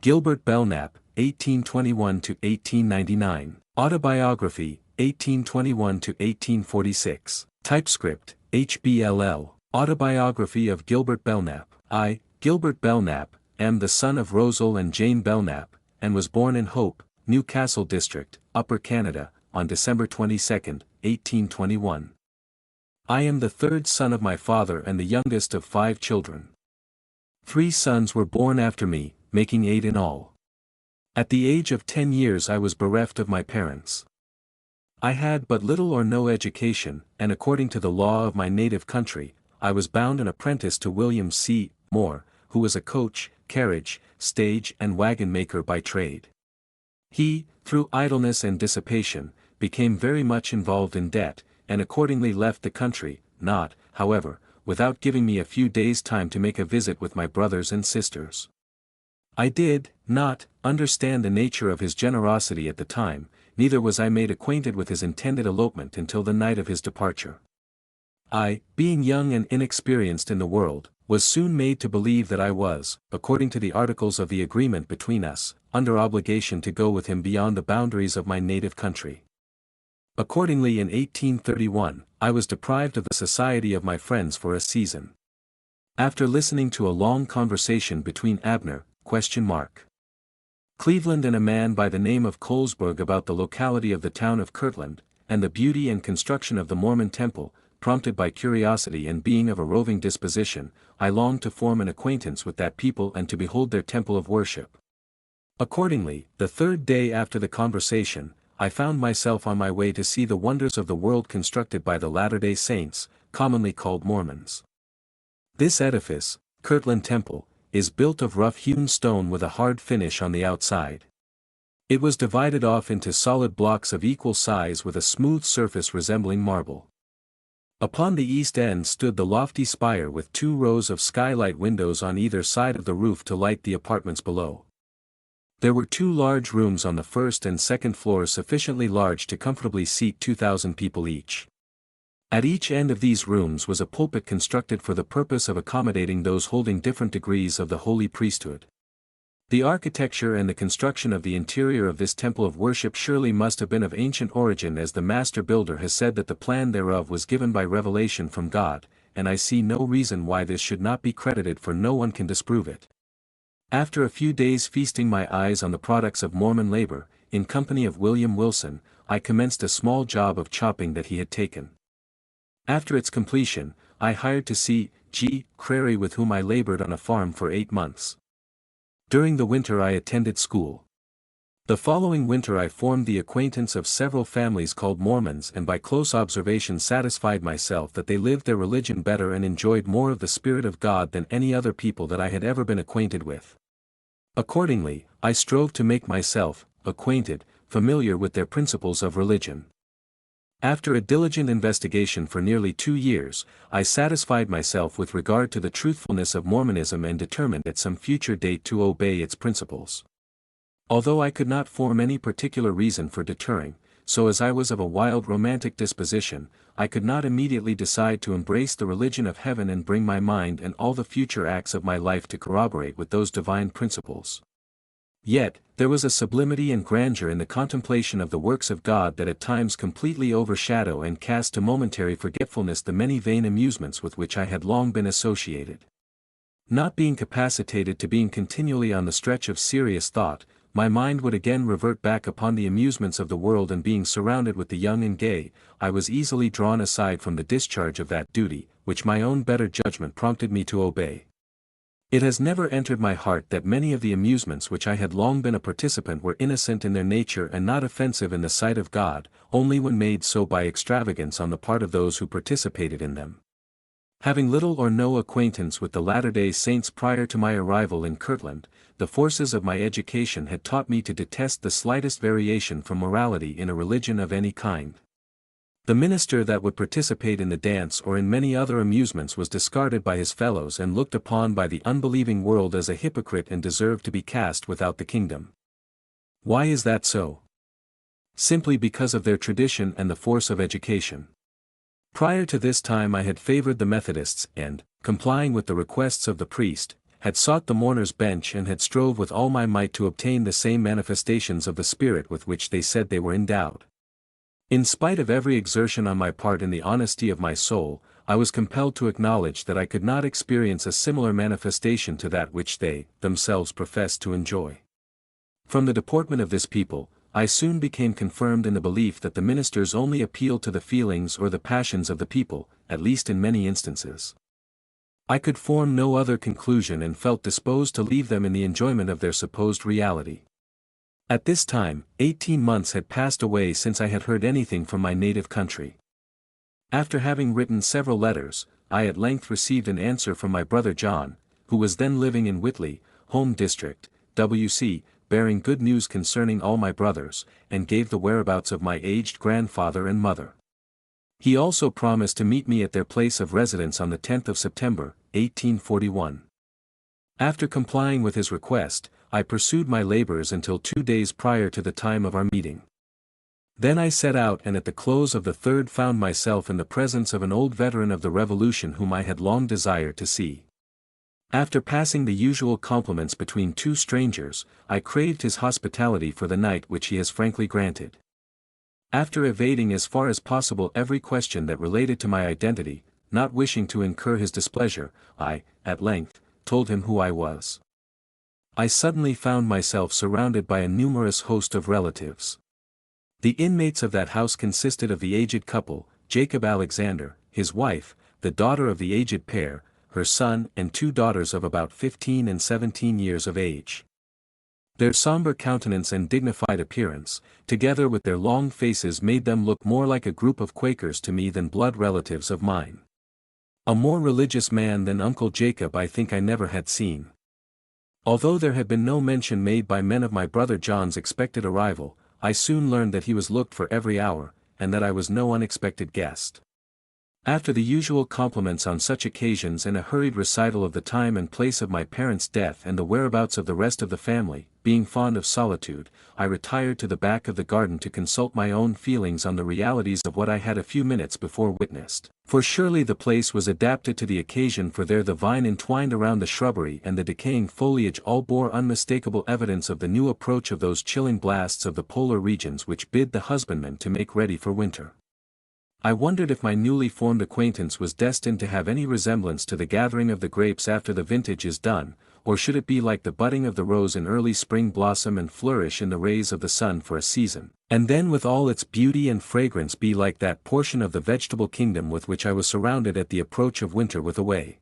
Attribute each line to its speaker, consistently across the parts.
Speaker 1: Gilbert Belnap, 1821–1899. Autobiography, 1821–1846. Typescript, HBLL. Autobiography of Gilbert Belnap. I, Gilbert Belnap, am the son of Rosal and Jane Belnap, and was born in Hope, Newcastle District, Upper Canada, on December 22, 1821. I am the third son of my father and the youngest of 5 children. 3 sons were born after me, making 8 in all. At the age of 10 years I was bereft of my parents. I had but little or no education, and according to the law of my native country, I was bound an apprentice to William C. Moore, who was a coach, carriage, stage and wagon maker by trade. He, through idleness and dissipation, became very much involved in debt, and accordingly left the country, not, however, without giving me a few days' time to make a visit with my brothers and sisters. I did not understand the nature of his generosity at the time, neither was I made acquainted with his intended elopement until the night of his departure. I, being young and inexperienced in the world, was soon made to believe that I was, according to the articles of the agreement between us, under obligation to go with him beyond the boundaries of my native country. Accordingly in 1831, I was deprived of the society of my friends for a season. After listening to a long conversation between Abner, Cleveland and a man by the name of Colesberg about the locality of the town of Kirtland, and the beauty and construction of the Mormon temple, prompted by curiosity and being of a roving disposition, I longed to form an acquaintance with that people and to behold their temple of worship. Accordingly, the 3rd day after the conversation, I found myself on my way to see the wonders of the world constructed by the Latter-day Saints, commonly called Mormons. This edifice, Kirtland Temple, is built of rough-hewn stone with a hard finish on the outside. It was divided off into solid blocks of equal size with a smooth surface resembling marble. Upon the east end stood the lofty spire with 2 rows of skylight windows on either side of the roof to light the apartments below. There were 2 large rooms on the 1st and 2nd floors sufficiently large to comfortably seat 2,000 people each. At each end of these rooms was a pulpit constructed for the purpose of accommodating those holding different degrees of the holy priesthood. The architecture and the construction of the interior of this temple of worship surely must have been of ancient origin, as the master builder has said that the plan thereof was given by revelation from God, and I see no reason why this should not be credited, for no one can disprove it. After a few days feasting my eyes on the products of Mormon labor, in company of William Wilson, I commenced a small job of chopping that he had taken. After its completion, I hired to C. G. Crary, with whom I labored on a farm for 8 months. During the winter I attended school. The following winter I formed the acquaintance of several families called Mormons, and by close observation satisfied myself that they lived their religion better and enjoyed more of the Spirit of God than any other people that I had ever been acquainted with. Accordingly, I strove to make myself familiar with their principles of religion. After a diligent investigation for nearly 2 years, I satisfied myself with regard to the truthfulness of Mormonism and determined at some future date to obey its principles. Although I could not form any particular reason for deterring, so as I was of a wild romantic disposition, I could not immediately decide to embrace the religion of heaven and bring my mind and all the future acts of my life to corroborate with those divine principles. Yet, there was a sublimity and grandeur in the contemplation of the works of God that at times completely overshadow and cast to momentary forgetfulness the many vain amusements with which I had long been associated. Not being capacitated to being continually on the stretch of serious thought, my mind would again revert back upon the amusements of the world, and being surrounded with the young and gay, I was easily drawn aside from the discharge of that duty, which my own better judgment prompted me to obey. It has never entered my heart that many of the amusements which I had long been a participant were innocent in their nature and not offensive in the sight of God, only when made so by extravagance on the part of those who participated in them. Having little or no acquaintance with the Latter-day Saints prior to my arrival in Kirtland, the forces of my education had taught me to detest the slightest variation from morality in a religion of any kind. The minister that would participate in the dance or in many other amusements was discarded by his fellows and looked upon by the unbelieving world as a hypocrite and deserved to be cast without the kingdom. Why is that so? Simply because of their tradition and the force of education. Prior to this time I had favored the Methodists and, complying with the requests of the priest, had sought the mourner's bench and had strove with all my might to obtain the same manifestations of the Spirit with which they said they were endowed. In spite of every exertion on my part in the honesty of my soul, I was compelled to acknowledge that I could not experience a similar manifestation to that which they, themselves professed to enjoy. From the deportment of this people, I soon became confirmed in the belief that the ministers only appealed to the feelings or the passions of the people, at least in many instances. I could form no other conclusion and felt disposed to leave them in the enjoyment of their supposed reality. At this time, 18 months had passed away since I had heard anything from my native country. After having written several letters, I at length received an answer from my brother John, who was then living in Whitley, Home District, W.C., bearing good news concerning all my brothers, and gave the whereabouts of my aged grandfather and mother. He also promised to meet me at their place of residence on the 10th of September, 1841. After complying with his request, I pursued my labors until 2 days prior to the time of our meeting. Then I set out and at the close of the third found myself in the presence of an old veteran of the Revolution whom I had long desired to see. After passing the usual compliments between two strangers, I craved his hospitality for the night which he has frankly granted. After evading as far as possible every question that related to my identity, not wishing to incur his displeasure, I, at length, told him who I was. I suddenly found myself surrounded by a numerous host of relatives. The inmates of that house consisted of the aged couple, Jacob Alexander, his wife, the daughter of the aged pair, her son and 2 daughters of about 15 and 17 years of age. Their somber countenance and dignified appearance, together with their long faces made them look more like a group of Quakers to me than blood relatives of mine. A more religious man than Uncle Jacob I think I never had seen. Although there had been no mention made by men of my brother John's expected arrival, I soon learned that he was looked for every hour, and that I was no unexpected guest. After the usual compliments on such occasions and a hurried recital of the time and place of my parents' death and the whereabouts of the rest of the family, being fond of solitude, I retired to the back of the garden to consult my own feelings on the realities of what I had a few minutes before witnessed. For surely the place was adapted to the occasion, for there the vine entwined around the shrubbery and the decaying foliage all bore unmistakable evidence of the new approach of those chilling blasts of the polar regions which bid the husbandman to make ready for winter. I wondered if my newly formed acquaintance was destined to have any resemblance to the gathering of the grapes after the vintage is done, or should it be like the budding of the rose in early spring blossom and flourish in the rays of the sun for a season, and then with all its beauty and fragrance be like that portion of the vegetable kingdom with which I was surrounded at the approach of winter with away.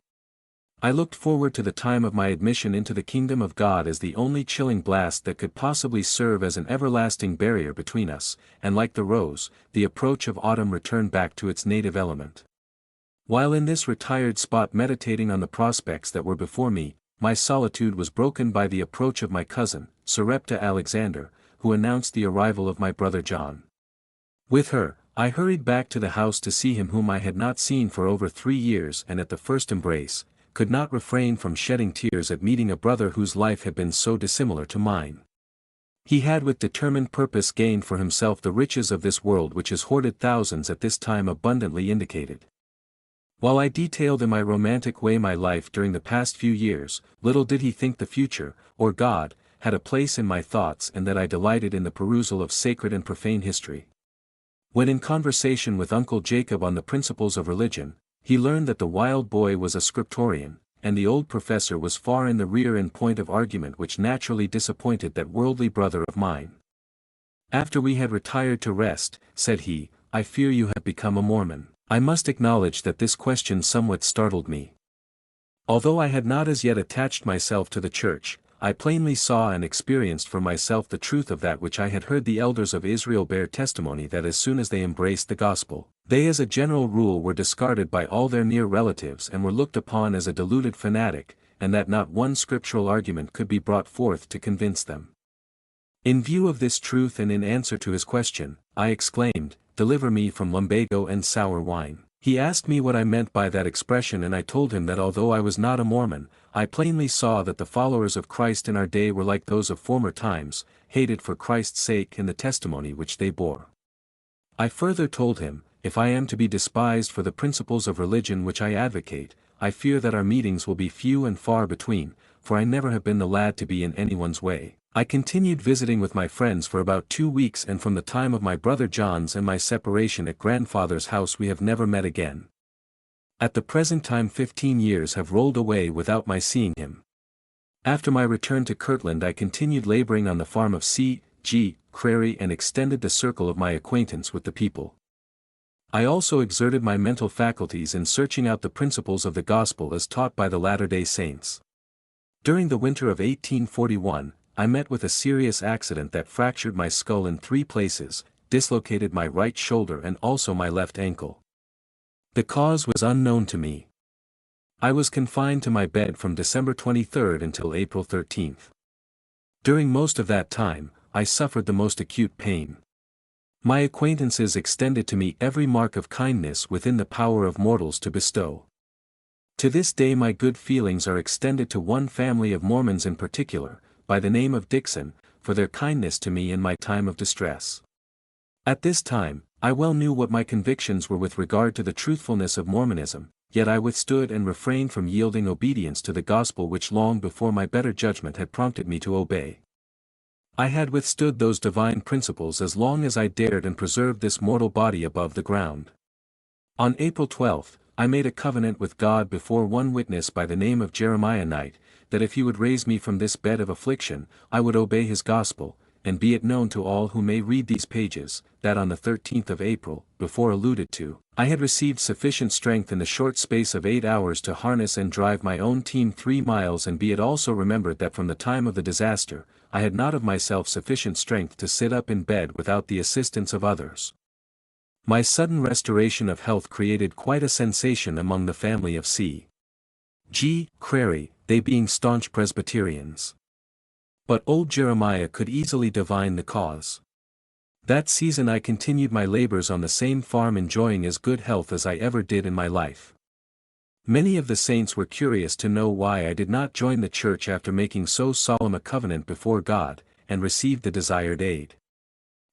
Speaker 1: I looked forward to the time of my admission into the kingdom of God as the only chilling blast that could possibly serve as an everlasting barrier between us, and like the rose, the approach of autumn returned back to its native element. While in this retired spot meditating on the prospects that were before me, my solitude was broken by the approach of my cousin, Sarepta Alexander, who announced the arrival of my brother John. With her, I hurried back to the house to see him whom I had not seen for over 3 years, and at the first embrace, could not refrain from shedding tears at meeting a brother whose life had been so dissimilar to mine. He had with determined purpose gained for himself the riches of this world which has hoarded thousands at this time abundantly indicated. While I detailed in my romantic way my life during the past few years, little did he think the future, or God, had a place in my thoughts and that I delighted in the perusal of sacred and profane history. When in conversation with Uncle Jacob on the principles of religion, he learned that the wild boy was a scriptorian, and the old professor was far in the rear in point of argument, which naturally disappointed that worldly brother of mine. After we had retired to rest, said he, "I fear you have become a Mormon." I must acknowledge that this question somewhat startled me. Although I had not as yet attached myself to the church, I plainly saw and experienced for myself the truth of that which I had heard the elders of Israel bear testimony, that as soon as they embraced the gospel, they as a general rule were discarded by all their near relatives and were looked upon as a deluded fanatic, and that not one scriptural argument could be brought forth to convince them. In view of this truth and in answer to his question, I exclaimed, "Deliver me from lumbago and sour wine." He asked me what I meant by that expression, and I told him that although I was not a Mormon, I plainly saw that the followers of Christ in our day were like those of former times, hated for Christ's sake and the testimony which they bore. I further told him, if I am to be despised for the principles of religion which I advocate, I fear that our meetings will be few and far between, for I never have been the lad to be in anyone's way. I continued visiting with my friends for about 2 weeks, and from the time of my brother John's and my separation at grandfather's house we have never met again. At the present time 15 years have rolled away without my seeing him. After my return to Kirtland I continued laboring on the farm of C. G. Crary and extended the circle of my acquaintance with the people. I also exerted my mental faculties in searching out the principles of the gospel as taught by the Latter-day Saints. During the winter of 1841, I met with a serious accident that fractured my skull in 3 places, dislocated my right shoulder and also my left ankle. The cause was unknown to me. I was confined to my bed from December 23 until April 13. During most of that time, I suffered the most acute pain. My acquaintances extended to me every mark of kindness within the power of mortals to bestow. To this day my good feelings are extended to one family of Mormons in particular, by the name of Dixon, for their kindness to me in my time of distress. At this time, I well knew what my convictions were with regard to the truthfulness of Mormonism, yet I withstood and refrained from yielding obedience to the gospel which long before my better judgment had prompted me to obey. I had withstood those divine principles as long as I dared and preserved this mortal body above the ground. On April 12, I made a covenant with God before one witness by the name of Jeremiah Knight, that if he would raise me from this bed of affliction, I would obey his gospel, and be it known to all who may read these pages, that on the 13th of April, before alluded to, I had received sufficient strength in the short space of 8 hours to harness and drive my own team 3 miles, and be it also remembered that from the time of the disaster, I had not of myself sufficient strength to sit up in bed without the assistance of others. My sudden restoration of health created quite a sensation among the family of C. G. Crary, they being staunch Presbyterians. But old Jeremiah could easily divine the cause. That season I continued my labors on the same farm, enjoying as good health as I ever did in my life. Many of the saints were curious to know why I did not join the church after making so solemn a covenant before God, and receive the desired aid.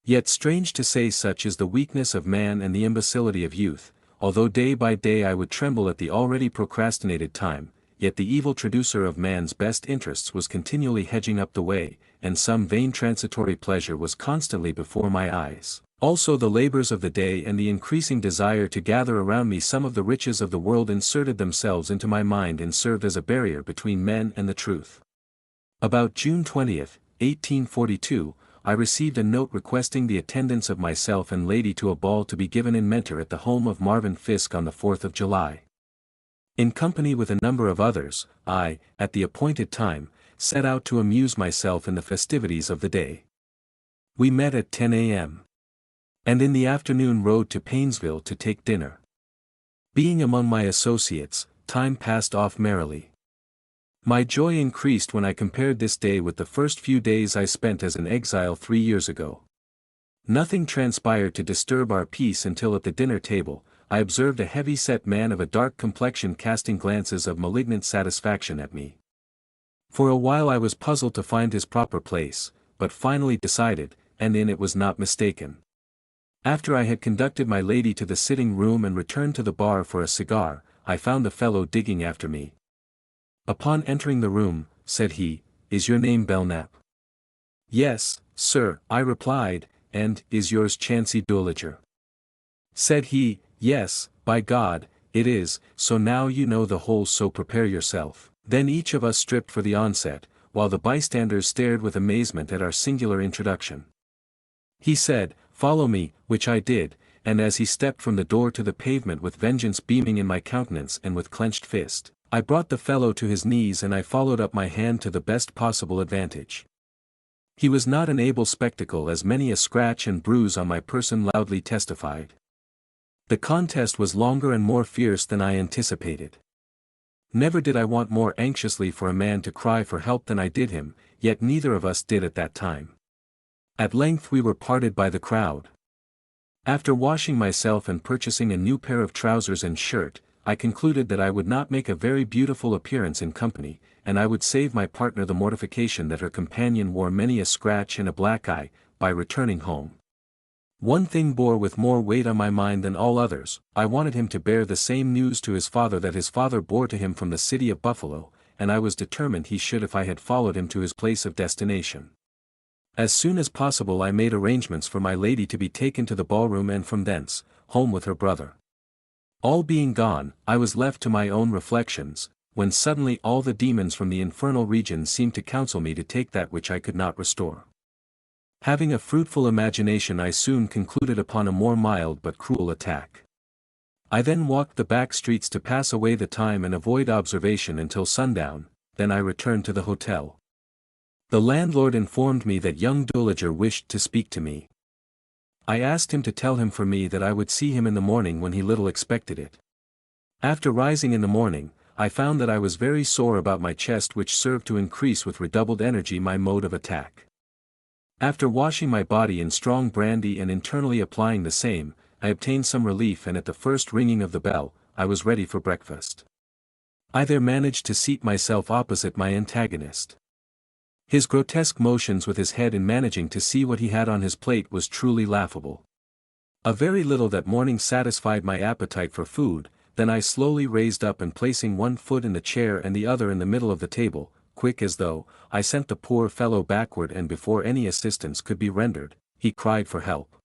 Speaker 1: Yet strange to say, such is the weakness of man and the imbecility of youth, although day by day I would tremble at the already procrastinated time, yet the evil traducer of man's best interests was continually hedging up the way, and some vain transitory pleasure was constantly before my eyes. Also the labors of the day and the increasing desire to gather around me some of the riches of the world inserted themselves into my mind and served as a barrier between men and the truth. About June 20, 1842, I received a note requesting the attendance of myself and lady to a ball to be given in Mentor at the home of Marvin Fisk on the 4th of July. In company with a number of others, I, at the appointed time, set out to amuse myself in the festivities of the day. We met at 10 a.m. and in the afternoon rode to Painesville to take dinner. Being among my associates, time passed off merrily. My joy increased when I compared this day with the first few days I spent as an exile 3 years ago. Nothing transpired to disturb our peace until at the dinner table, I observed a heavy-set man of a dark complexion casting glances of malignant satisfaction at me. For a while I was puzzled to find his proper place, but finally decided, and in it was not mistaken. After I had conducted my lady to the sitting room and returned to the bar for a cigar, I found the fellow digging after me. Upon entering the room, said he, "Is your name Belnap?" "Yes, sir," I replied. "And, is yours Chancy Dooliger?" Said he, "Yes, by God, it is, so now you know the whole, so prepare yourself." Then each of us stripped for the onset, while the bystanders stared with amazement at our singular introduction. He said, "Follow me," which I did, and as he stepped from the door to the pavement with vengeance beaming in my countenance and with clenched fist, I brought the fellow to his knees and I followed up my hand to the best possible advantage. He was not an able spectacle, as many a scratch and bruise on my person loudly testified. The contest was longer and more fierce than I anticipated. Never did I want more anxiously for a man to cry for help than I did him, yet neither of us did at that time. At length we were parted by the crowd. After washing myself and purchasing a new pair of trousers and shirt, I concluded that I would not make a very beautiful appearance in company, and I would save my partner the mortification that her companion wore many a scratch and a black eye, by returning home. One thing bore with more weight on my mind than all others. I wanted him to bear the same news to his father that his father bore to him from the city of Buffalo, and I was determined he should if I had followed him to his place of destination. As soon as possible I made arrangements for my lady to be taken to the ballroom and from thence, home with her brother. All being gone, I was left to my own reflections, when suddenly all the demons from the infernal regions seemed to counsel me to take that which I could not restore. Having a fruitful imagination, I soon concluded upon a more mild but cruel attack. I then walked the back streets to pass away the time and avoid observation until sundown, then I returned to the hotel. The landlord informed me that young Dulliger wished to speak to me. I asked him to tell him for me that I would see him in the morning when he little expected it. After rising in the morning, I found that I was very sore about my chest, which served to increase with redoubled energy my mode of attack. After washing my body in strong brandy and internally applying the same, I obtained some relief, and at the first ringing of the bell, I was ready for breakfast. I there managed to seat myself opposite my antagonist. His grotesque motions with his head in managing to see what he had on his plate was truly laughable. A very little that morning satisfied my appetite for food, then I slowly raised up and placing one foot in the chair and the other in the middle of the table, quick as though, I sent the poor fellow backward, and before any assistance could be rendered, he cried for help.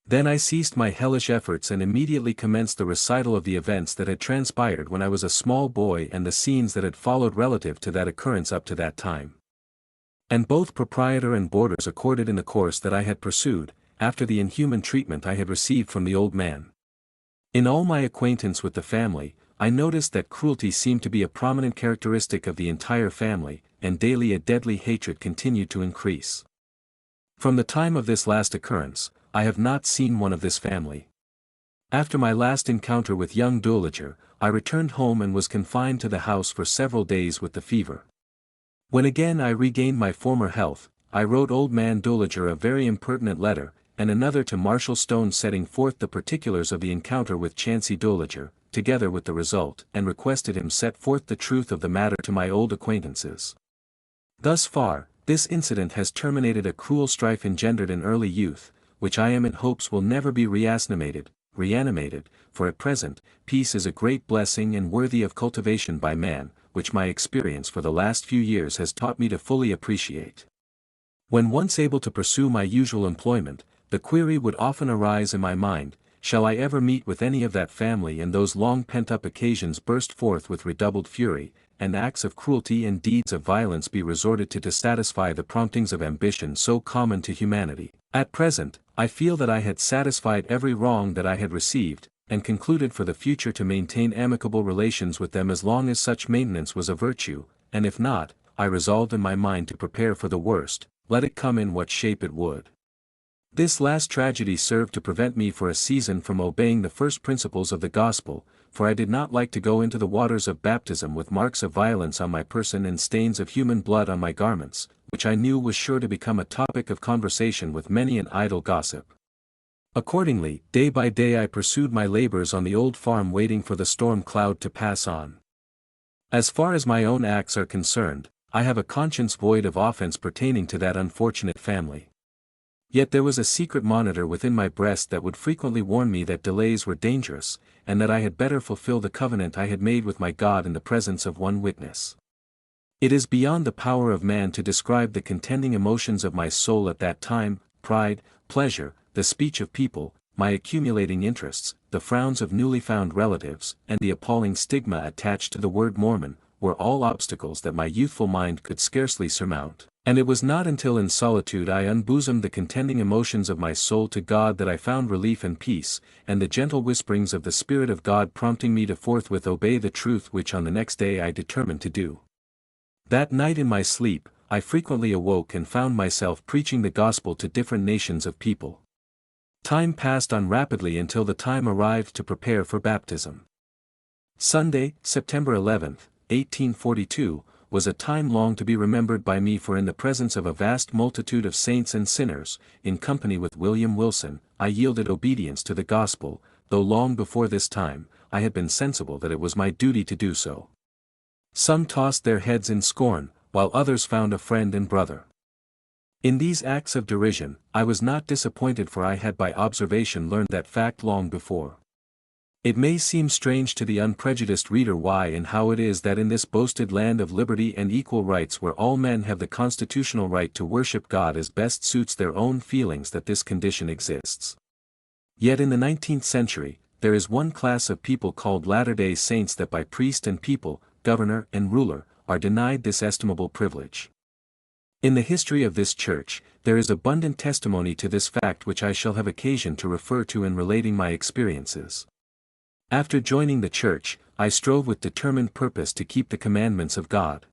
Speaker 1: Then I ceased my hellish efforts and immediately commenced the recital of the events that had transpired when I was a small boy and the scenes that had followed relative to that occurrence up to that time. And both proprietor and boarders accorded in the course that I had pursued, after the inhuman treatment I had received from the old man. In all my acquaintance with the family, I noticed that cruelty seemed to be a prominent characteristic of the entire family, and daily a deadly hatred continued to increase. From the time of this last occurrence, I have not seen one of this family. After my last encounter with young Dulliger, I returned home and was confined to the house for several days with the fever. When again I regained my former health, I wrote old man Dulliger a very impertinent letter, and another to Marshal Stone setting forth the particulars of the encounter with Chancey Dulliger, together with the result, and requested him set forth the truth of the matter to my old acquaintances. Thus far, this incident has terminated a cruel strife engendered in early youth, which I am in hopes will never be reanimated, for at present, peace is a great blessing and worthy of cultivation by man, which my experience for the last few years has taught me to fully appreciate. When once able to pursue my usual employment, the query would often arise in my mind, shall I ever meet with any of that family, and those long pent-up occasions burst forth with redoubled fury, and acts of cruelty and deeds of violence be resorted to satisfy the promptings of ambition so common to humanity. At present, I feel that I had satisfied every wrong that I had received, and concluded for the future to maintain amicable relations with them as long as such maintenance was a virtue, and if not, I resolved in my mind to prepare for the worst, let it come in what shape it would. This last tragedy served to prevent me for a season from obeying the first principles of the gospel, for I did not like to go into the waters of baptism with marks of violence on my person and stains of human blood on my garments, which I knew was sure to become a topic of conversation with many an idle gossip. Accordingly, day by day I pursued my labors on the old farm, waiting for the storm cloud to pass on. As far as my own acts are concerned, I have a conscience void of offense pertaining to that unfortunate family. Yet there was a secret monitor within my breast that would frequently warn me that delays were dangerous, and that I had better fulfill the covenant I had made with my God in the presence of one witness. It is beyond the power of man to describe the contending emotions of my soul at that time: pride, pleasure, the speech of people, my accumulating interests, the frowns of newly found relatives, and the appalling stigma attached to the word Mormon, were all obstacles that my youthful mind could scarcely surmount, and it was not until in solitude I unbosomed the contending emotions of my soul to God that I found relief and peace, and the gentle whisperings of the Spirit of God prompting me to forthwith obey the truth which on the next day I determined to do. That night in my sleep, I frequently awoke and found myself preaching the gospel to different nations of people. Time passed on rapidly until the time arrived to prepare for baptism. Sunday, September 11th, 1842, was a time long to be remembered by me, for in the presence of a vast multitude of saints and sinners, in company with William Wilson, I yielded obedience to the gospel, though long before this time, I had been sensible that it was my duty to do so. Some tossed their heads in scorn, while others found a friend and brother. In these acts of derision, I was not disappointed, for I had by observation learned that fact long before. It may seem strange to the unprejudiced reader why and how it is that in this boasted land of liberty and equal rights where all men have the constitutional right to worship God as best suits their own feelings that this condition exists. Yet in the 19th century, there is one class of people called Latter-day Saints that by priest and people, governor and ruler, are denied this estimable privilege. In the history of this church, there is abundant testimony to this fact which I shall have occasion to refer to in relating my experiences. After joining the church, I strove with determined purpose to keep the commandments of God.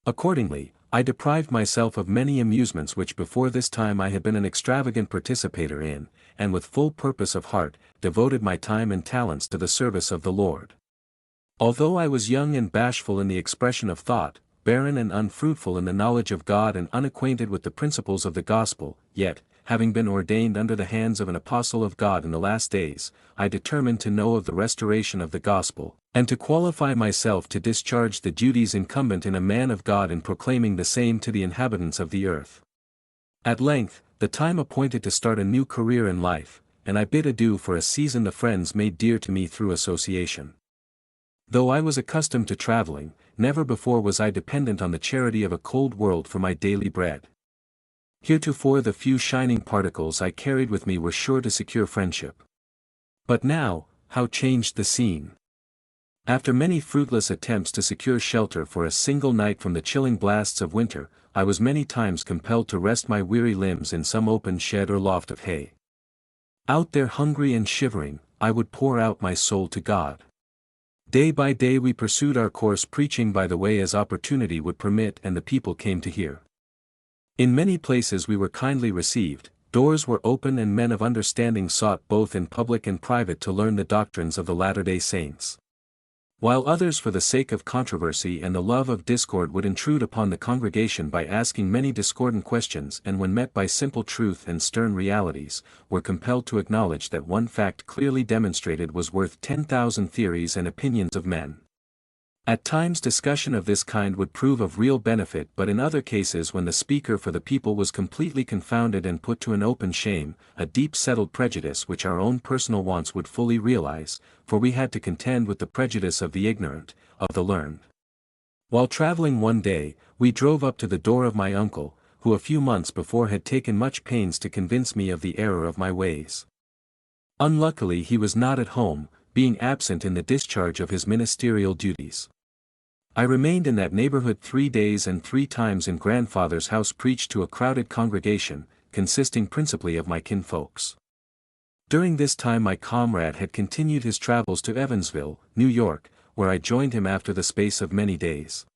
Speaker 1: Accordingly, I deprived myself of many amusements which before this time I had been an extravagant participator in, and with full purpose of heart, devoted my time and talents to the service of the Lord. Although I was young and bashful in the expression of thought, barren and unfruitful in the knowledge of God and unacquainted with the principles of the gospel, yet, having been ordained under the hands of an apostle of God in the last days, I determined to know of the restoration of the gospel, and to qualify myself to discharge the duties incumbent in a man of God in proclaiming the same to the inhabitants of the earth. At length, the time appointed to start a new career in life, and I bid adieu for a season the friends made dear to me through association. Though I was accustomed to traveling, never before was I dependent on the charity of a cold world for my daily bread. Heretofore the few shining particles I carried with me were sure to secure friendship. But now, how changed the scene! After many fruitless attempts to secure shelter for a single night from the chilling blasts of winter, I was many times compelled to rest my weary limbs in some open shed or loft of hay. Out there hungry and shivering, I would pour out my soul to God. Day by day we pursued our course preaching by the way as opportunity would permit and the people came to hear. In many places we were kindly received, doors were open and men of understanding sought both in public and private to learn the doctrines of the Latter-day Saints. While others for the sake of controversy and the love of discord would intrude upon the congregation by asking many discordant questions and when met by simple truth and stern realities, were compelled to acknowledge that one fact clearly demonstrated was worth 10,000 theories and opinions of men. At times discussion of this kind would prove of real benefit, but in other cases when the speaker for the people was completely confounded and put to an open shame, a deep-settled prejudice which our own personal wants would fully realize, for we had to contend with the prejudice of the ignorant, of the learned. While traveling one day, we drove up to the door of my uncle, who a few months before had taken much pains to convince me of the error of my ways. Unluckily he was not at home, being absent in the discharge of his ministerial duties. I remained in that neighborhood 3 days and 3 times in grandfather's house preached to a crowded congregation, consisting principally of my kinfolks. During this time my comrade had continued his travels to Evansville, New York, where I joined him after the space of many days.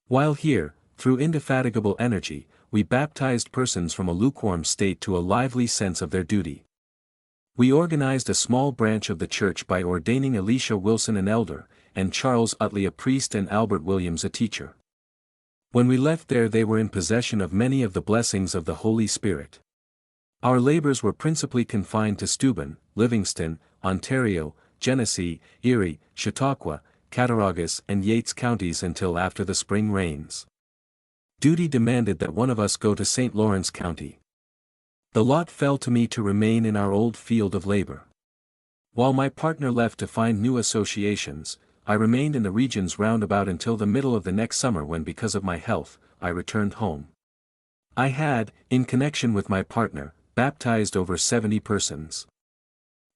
Speaker 1: While here, through indefatigable energy, we baptized persons from a lukewarm state to a lively sense of their duty. We organized a small branch of the church by ordaining Elisha Wilson an elder, and Charles Utley a priest and Albert Williams a teacher. When we left there they were in possession of many of the blessings of the Holy Spirit. Our labors were principally confined to Steuben, Livingston, Ontario, Genesee, Erie, Chautauqua, Cattaraugus and Yates counties until after the spring rains. Duty demanded that one of us go to St. Lawrence County. The lot fell to me to remain in our old field of labor. While my partner left to find new associations, I remained in the regions round about until the middle of the next summer when because of my health, I returned home. I had, in connection with my partner, baptized over 70 persons.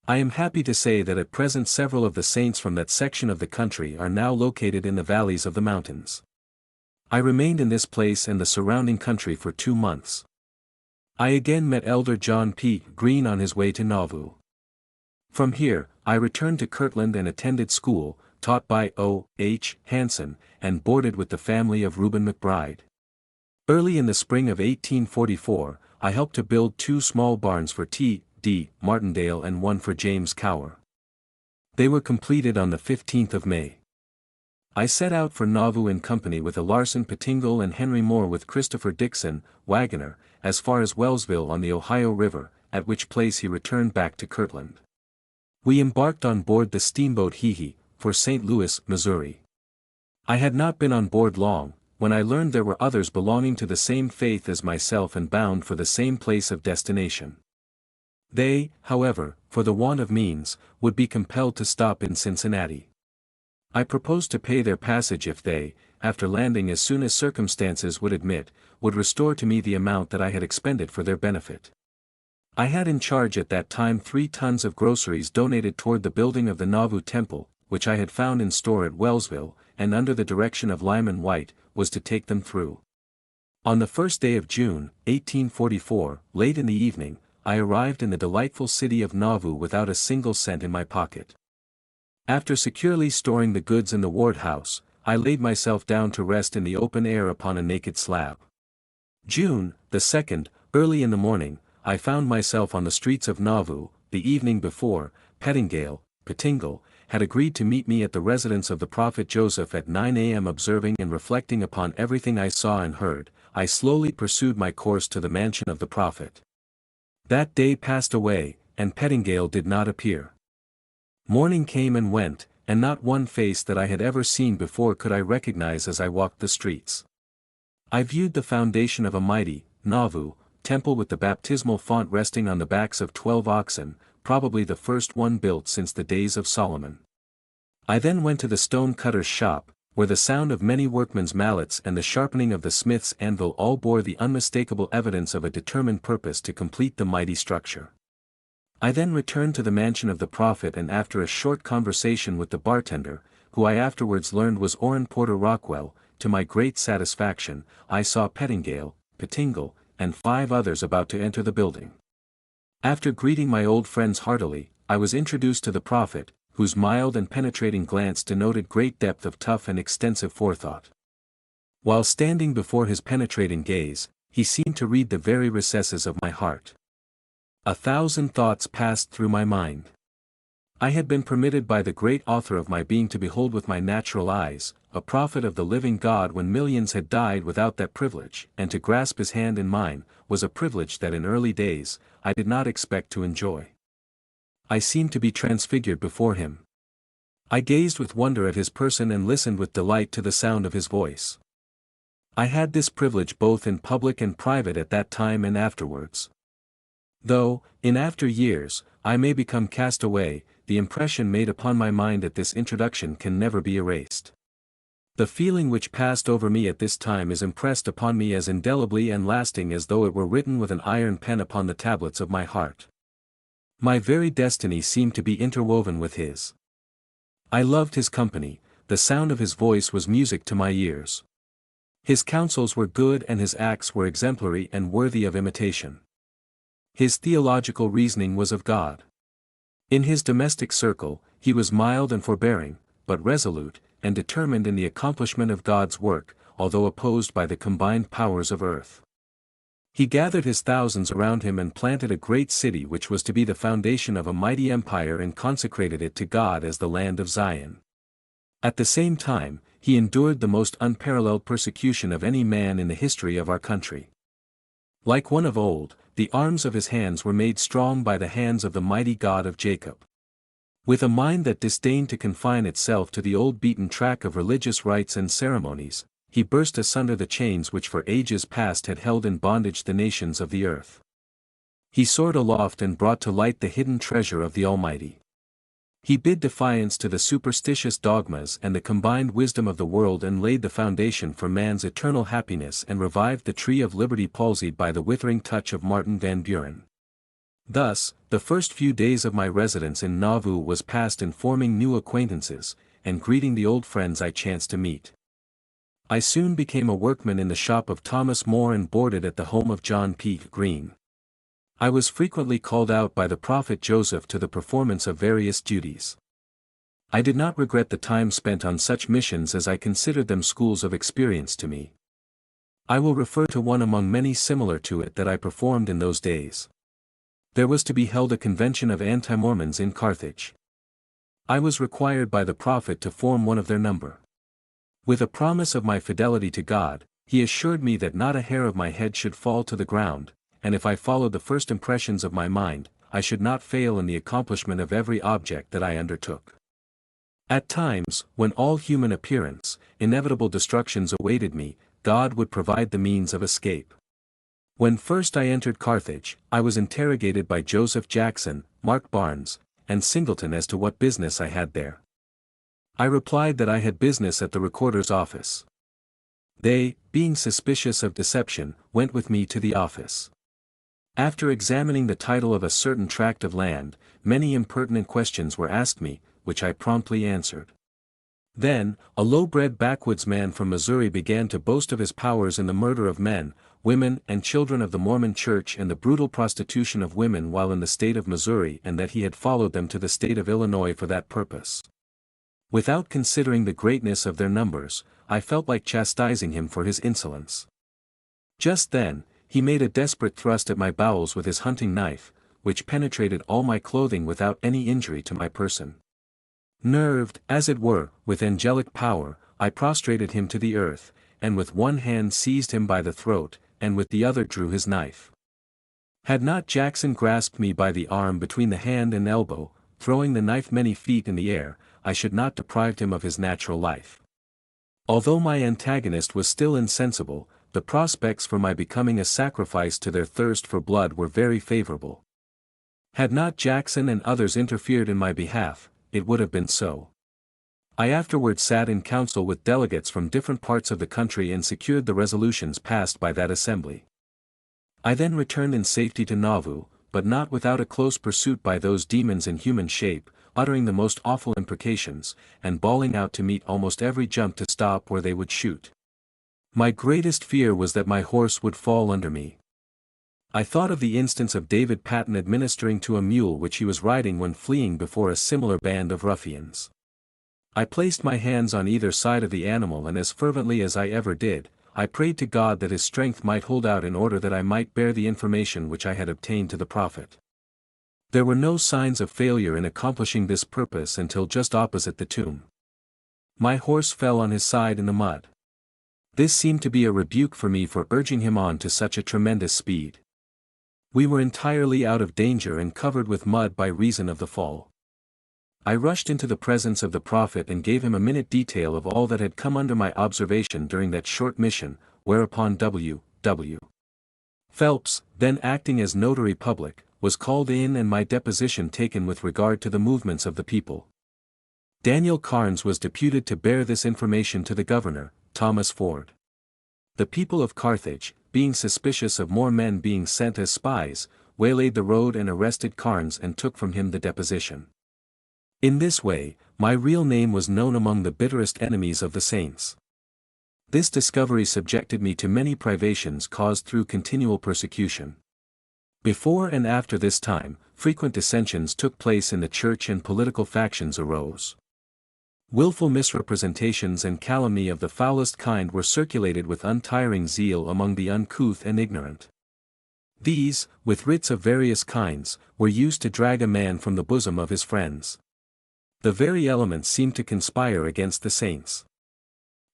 Speaker 1: I am happy to say that at present several of the saints from that section of the country are now located in the valleys of the mountains. I remained in this place and the surrounding country for 2 months. I again met Elder John P. Green on his way to Nauvoo. From here, I returned to Kirtland and attended school, taught by O. H. Hanson, and boarded with the family of Reuben McBride. Early in the spring of 1844, I helped to build 2 small barns for T. D. Martindale and one for James Cower. They were completed on the 15th of May. I set out for Nauvoo in company with Larson Pettingle and Henry Moore with Christopher Dixon, wagoner, as far as Wellsville on the Ohio River, at which place he returned back to Kirtland. We embarked on board the steamboat Hee for St. Louis, Missouri. I had not been on board long, when I learned there were others belonging to the same faith as myself and bound for the same place of destination. They, however, for the want of means, would be compelled to stop in Cincinnati. I proposed to pay their passage if they, after landing as soon as circumstances would admit, would restore to me the amount that I had expended for their benefit. I had in charge at that time 3 tons of groceries donated toward the building of the Nauvoo Temple, which I had found in store at Wellsville, and under the direction of Lyman White, was to take them through. On the first day of June, 1844, late in the evening, I arrived in the delightful city of Nauvoo without a single cent in my pocket. After securely storing the goods in the ward house, I laid myself down to rest in the open air upon a naked slab. June the 2nd, early in the morning, I found myself on the streets of Nauvoo. The evening before, Pettingale, had agreed to meet me at the residence of the prophet Joseph at 9 a.m. Observing and reflecting upon everything I saw and heard, I slowly pursued my course to the mansion of the prophet. That day passed away, and Pettingale did not appear. Morning came and went, and not one face that I had ever seen before could I recognize as I walked the streets. I viewed the foundation of a mighty, Nauvoo, temple with the baptismal font resting on the backs of 12 oxen, probably the first one built since the days of Solomon. I then went to the stone cutter's shop, where the sound of many workmen's mallets and the sharpening of the smith's anvil all bore the unmistakable evidence of a determined purpose to complete the mighty structure. I then returned to the mansion of the prophet, and after a short conversation with the bartender, who I afterwards learned was Orrin Porter Rockwell, to my great satisfaction, I saw Pettingale, and 5 others about to enter the building. After greeting my old friends heartily, I was introduced to the prophet, whose mild and penetrating glance denoted great depth of tough and extensive forethought. While standing before his penetrating gaze, he seemed to read the very recesses of my heart. 1,000 thoughts passed through my mind. I had been permitted by the great author of my being to behold with my natural eyes, a prophet of the living God when millions had died without that privilege, and to grasp his hand in mine, was a privilege that in early days, I did not expect to enjoy. I seemed to be transfigured before him. I gazed with wonder at his person and listened with delight to the sound of his voice. I had this privilege both in public and private at that time and afterwards. Though, in after years, I may become cast away, the impression made upon my mind at this introduction can never be erased. The feeling which passed over me at this time is impressed upon me as indelibly and lasting as though it were written with an iron pen upon the tablets of my heart. My very destiny seemed to be interwoven with his. I loved his company, the sound of his voice was music to my ears. His counsels were good and his acts were exemplary and worthy of imitation. His theological reasoning was of God. In his domestic circle, he was mild and forbearing, but resolute, and determined in the accomplishment of God's work, although opposed by the combined powers of earth. He gathered his thousands around him and planted a great city which was to be the foundation of a mighty empire, and consecrated it to God as the land of Zion. At the same time, he endured the most unparalleled persecution of any man in the history of our country. Like one of old, the arms of his hands were made strong by the hands of the mighty God of Jacob. With a mind that disdained to confine itself to the old beaten track of religious rites and ceremonies, he burst asunder the chains which for ages past had held in bondage the nations of the earth. He soared aloft and brought to light the hidden treasure of the Almighty. He bid defiance to the superstitious dogmas and the combined wisdom of the world, and laid the foundation for man's eternal happiness, and revived the tree of liberty palsied by the withering touch of Martin Van Buren. Thus, the first few days of my residence in Nauvoo was passed in forming new acquaintances, and greeting the old friends I chanced to meet. I soon became a workman in the shop of Thomas Moore and boarded at the home of John P. Green. I was frequently called out by the prophet Joseph to the performance of various duties. I did not regret the time spent on such missions, as I considered them schools of experience to me. I will refer to one among many similar to it that I performed in those days. There was to be held a convention of anti-Mormons in Carthage. I was required by the prophet to form one of their number. With a promise of my fidelity to God, he assured me that not a hair of my head should fall to the ground, and if I followed the first impressions of my mind, I should not fail in the accomplishment of every object that I undertook. At times, when all human appearance, inevitable destructions awaited me, God would provide the means of escape. When first I entered Carthage, I was interrogated by Joseph Jackson, Mark Barnes, and Singleton as to what business I had there. I replied that I had business at the recorder's office. They, being suspicious of deception, went with me to the office. After examining the title of a certain tract of land, many impertinent questions were asked me, which I promptly answered. Then, a low-bred backwoods man from Missouri began to boast of his powers in the murder of men, women and children of the Mormon Church and the brutal prostitution of women while in the state of Missouri, and that he had followed them to the state of Illinois for that purpose. Without considering the greatness of their numbers, I felt like chastising him for his insolence. Just then, he made a desperate thrust at my bowels with his hunting knife, which penetrated all my clothing without any injury to my person. Nerved, as it were, with angelic power, I prostrated him to the earth, and with one hand seized him by the throat, and with the other drew his knife. Had not Jackson grasped me by the arm between the hand and elbow, throwing the knife many feet in the air, I should not deprive him of his natural life. Although my antagonist was still insensible, the prospects for my becoming a sacrifice to their thirst for blood were very favorable. Had not Jackson and others interfered in my behalf, it would have been so. I afterward sat in council with delegates from different parts of the country and secured the resolutions passed by that assembly. I then returned in safety to Nauvoo, but not without a close pursuit by those demons in human shape, uttering the most awful imprecations, and bawling out to meet almost every jump to stop where they would shoot. My greatest fear was that my horse would fall under me. I thought of the instance of David Patton administering to a mule which he was riding when fleeing before a similar band of ruffians. I placed my hands on either side of the animal, and as fervently as I ever did, I prayed to God that his strength might hold out in order that I might bear the information which I had obtained to the prophet. There were no signs of failure in accomplishing this purpose until just opposite the tomb. My horse fell on his side in the mud. This seemed to be a rebuke for me for urging him on to such a tremendous speed. We were entirely out of danger and covered with mud by reason of the fall. I rushed into the presence of the prophet and gave him a minute detail of all that had come under my observation during that short mission, whereupon W. Phelps, then acting as notary public, was called in and my deposition taken with regard to the movements of the people. Daniel Carnes was deputed to bear this information to the governor, Thomas Ford. The people of Carthage, being suspicious of more men being sent as spies, waylaid the road and arrested Carnes and took from him the deposition. In this way, my real name was known among the bitterest enemies of the saints. This discovery subjected me to many privations caused through continual persecution. Before and after this time, frequent dissensions took place in the church and political factions arose. Willful misrepresentations and calumny of the foulest kind were circulated with untiring zeal among the uncouth and ignorant. These, with writs of various kinds, were used to drag a man from the bosom of his friends. The very elements seemed to conspire against the saints.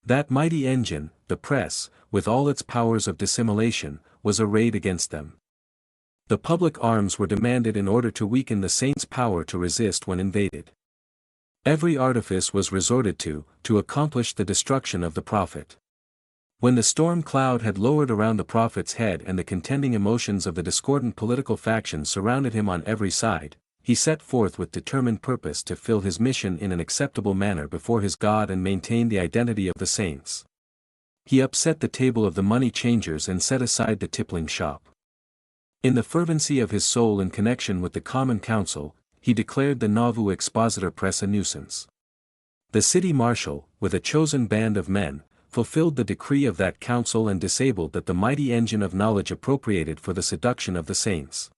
Speaker 1: That mighty engine, the press, with all its powers of dissimulation, was arrayed against them. The public arms were demanded in order to weaken the saints' power to resist when invaded. Every artifice was resorted to accomplish the destruction of the prophet. When the storm cloud had lowered around the prophet's head and the contending emotions of the discordant political factions surrounded him on every side, he set forth with determined purpose to fill his mission in an acceptable manner before his God and maintain the identity of the saints. He upset the table of the money changers and set aside the tippling shop. In the fervency of his soul in connection with the Common Council, he declared the Nauvoo Expositor Press a nuisance. The city marshal, with a chosen band of men, fulfilled the decree of that council and disabled that the mighty engine of knowledge appropriated for the seduction of the saints.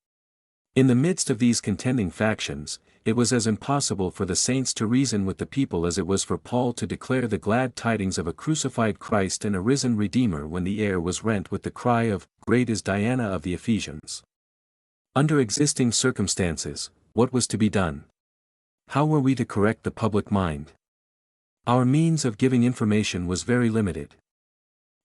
Speaker 1: In the midst of these contending factions, it was as impossible for the saints to reason with the people as it was for Paul to declare the glad tidings of a crucified Christ and a risen Redeemer when the air was rent with the cry of, "Great is Diana of the Ephesians." Under existing circumstances, what was to be done? How were we to correct the public mind? Our means of giving information was very limited.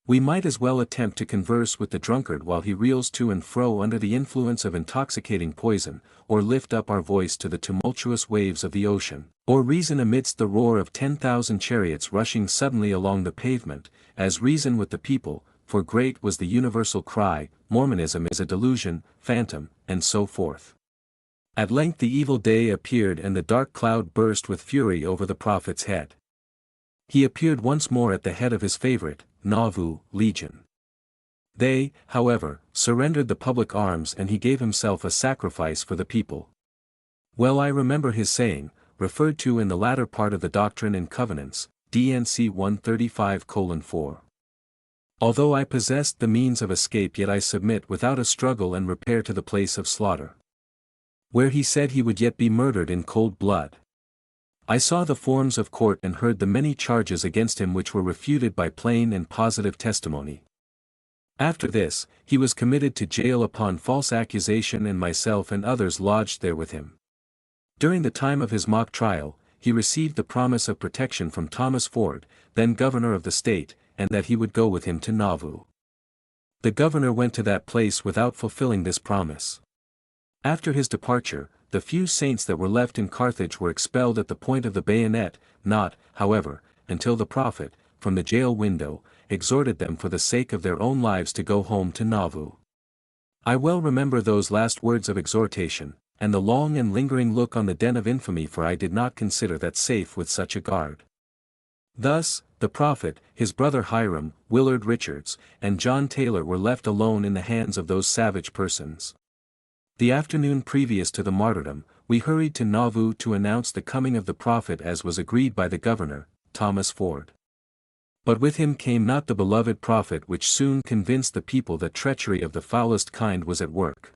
Speaker 1: We might as well attempt to converse with the drunkard while he reels to and fro under the influence of intoxicating poison, or lift up our voice to the tumultuous waves of the ocean, or reason amidst the roar of 10,000 chariots rushing suddenly along the pavement, as reason with the people, for great was the universal cry, Mormonism is a delusion, phantom, and so forth. At length the evil day appeared and the dark cloud burst with fury over the prophet's head. He appeared once more at the head of his favorite, Nauvoo, legion. They, however, surrendered the public arms and he gave himself a sacrifice for the people. Well I remember his saying, referred to in the latter part of the Doctrine and Covenants, DNC 135:4. Although I possessed the means of escape yet I submit without a struggle and repair to the place of slaughter. Where he said he would yet be murdered in cold blood. I saw the forms of court and heard the many charges against him which were refuted by plain and positive testimony. After this, he was committed to jail upon false accusation and myself and others lodged there with him. During the time of his mock trial, he received the promise of protection from Thomas Ford, then governor of the state, and that he would go with him to Nauvoo. The governor went to that place without fulfilling this promise. After his departure, the few saints that were left in Carthage were expelled at the point of the bayonet, not, however, until the prophet, from the jail window, exhorted them for the sake of their own lives to go home to Nauvoo. I well remember those last words of exhortation, and the long and lingering look on the den of infamy, for I did not consider that safe with such a guard. Thus, the prophet, his brother Hiram, Willard Richards, and John Taylor were left alone in the hands of those savage persons. The afternoon previous to the martyrdom, we hurried to Nauvoo to announce the coming of the prophet as was agreed by the governor, Thomas Ford. But with him came not the beloved prophet, which soon convinced the people that treachery of the foulest kind was at work.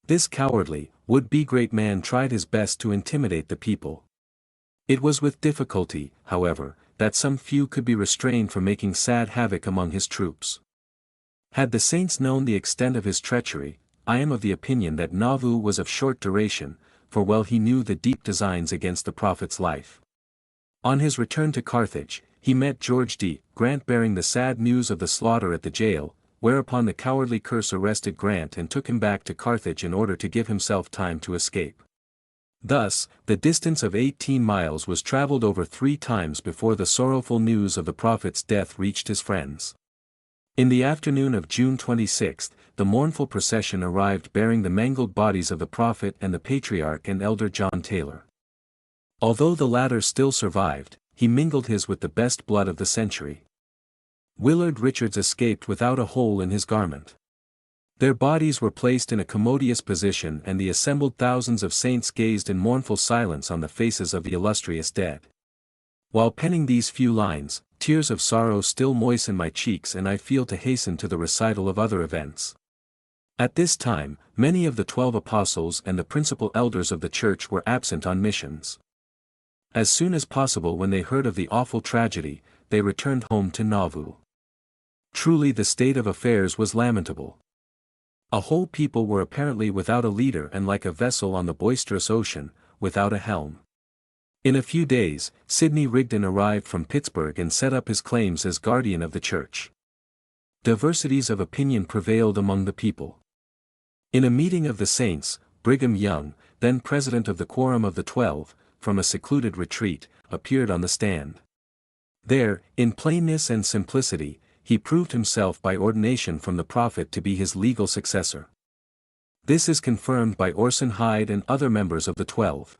Speaker 1: This cowardly, would-be great man tried his best to intimidate the people. It was with difficulty, however, that some few could be restrained from making sad havoc among his troops. Had the saints known the extent of his treachery, I am of the opinion that Nauvoo was of short duration, for well he knew the deep designs against the prophet's life. On his return to Carthage, he met George D. Grant bearing the sad news of the slaughter at the jail, whereupon the cowardly curse arrested Grant and took him back to Carthage in order to give himself time to escape. Thus, the distance of 18 miles was traveled over 3 times before the sorrowful news of the prophet's death reached his friends. In the afternoon of June 26, the mournful procession arrived bearing the mangled bodies of the prophet and the patriarch and elder John Taylor. Although the latter still survived, he mingled his with the best blood of the century. Willard Richards escaped without a hole in his garment. Their bodies were placed in a commodious position and the assembled thousands of saints gazed in mournful silence on the faces of the illustrious dead. While penning these few lines, tears of sorrow still moisten my cheeks and I feel to hasten to the recital of other events. At this time, many of the 12 apostles and the principal elders of the church were absent on missions. As soon as possible when they heard of the awful tragedy, they returned home to Nauvoo. Truly the state of affairs was lamentable. A whole people were apparently without a leader and like a vessel on the boisterous ocean, without a helm. In a few days, Sidney Rigdon arrived from Pittsburgh and set up his claims as guardian of the church. Diversities of opinion prevailed among the people. In a meeting of the saints, Brigham Young, then president of the Quorum of the 12, from a secluded retreat, appeared on the stand. There, in plainness and simplicity, he proved himself by ordination from the prophet to be his legal successor. This is confirmed by Orson Hyde and other members of the 12.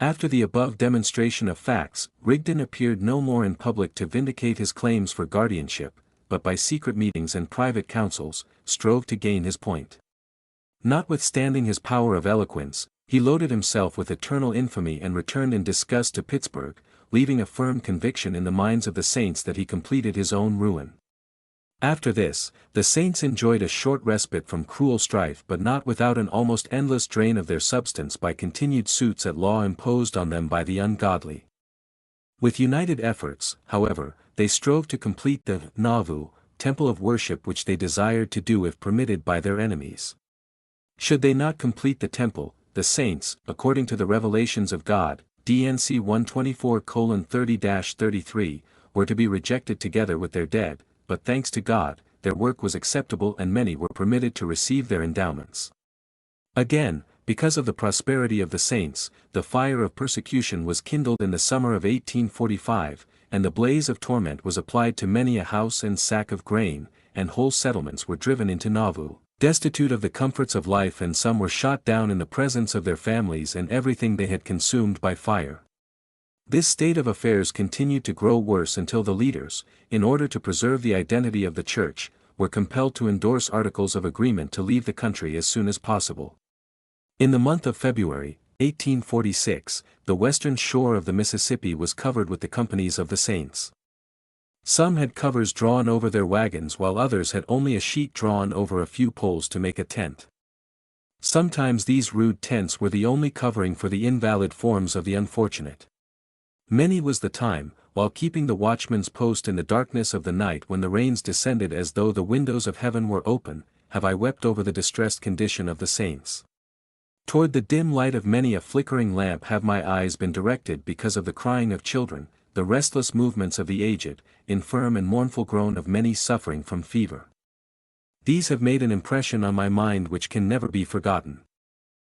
Speaker 1: After the above demonstration of facts, Rigdon appeared no more in public to vindicate his claims for guardianship, but by secret meetings and private councils, strove to gain his point. Notwithstanding his power of eloquence, he loaded himself with eternal infamy and returned in disgust to Pittsburgh, leaving a firm conviction in the minds of the saints that he completed his own ruin. After this, the saints enjoyed a short respite from cruel strife but not without an almost endless drain of their substance by continued suits at law imposed on them by the ungodly. With united efforts, however, they strove to complete the Nauvoo temple of worship which they desired to do if permitted by their enemies. Should they not complete the temple, the saints, according to the revelations of God, DNC 124:30-33, were to be rejected together with their dead, but thanks to God, their work was acceptable and many were permitted to receive their endowments. Again, because of the prosperity of the saints, the fire of persecution was kindled in the summer of 1845, and the blaze of torment was applied to many a house and sack of grain, and whole settlements were driven into Nauvoo, destitute of the comforts of life, and some were shot down in the presence of their families and everything they had consumed by fire. This state of affairs continued to grow worse until the leaders, in order to preserve the identity of the church, were compelled to endorse articles of agreement to leave the country as soon as possible. In the month of February, 1846, the western shore of the Mississippi was covered with the companies of the saints. Some had covers drawn over their wagons while others had only a sheet drawn over a few poles to make a tent. Sometimes these rude tents were the only covering for the invalid forms of the unfortunate. Many was the time, while keeping the watchman's post in the darkness of the night when the rains descended as though the windows of heaven were open, have I wept over the distressed condition of the saints. Toward the dim light of many a flickering lamp have my eyes been directed because of the crying of children, the restless movements of the aged, infirm and mournful groan of many suffering from fever. These have made an impression on my mind which can never be forgotten.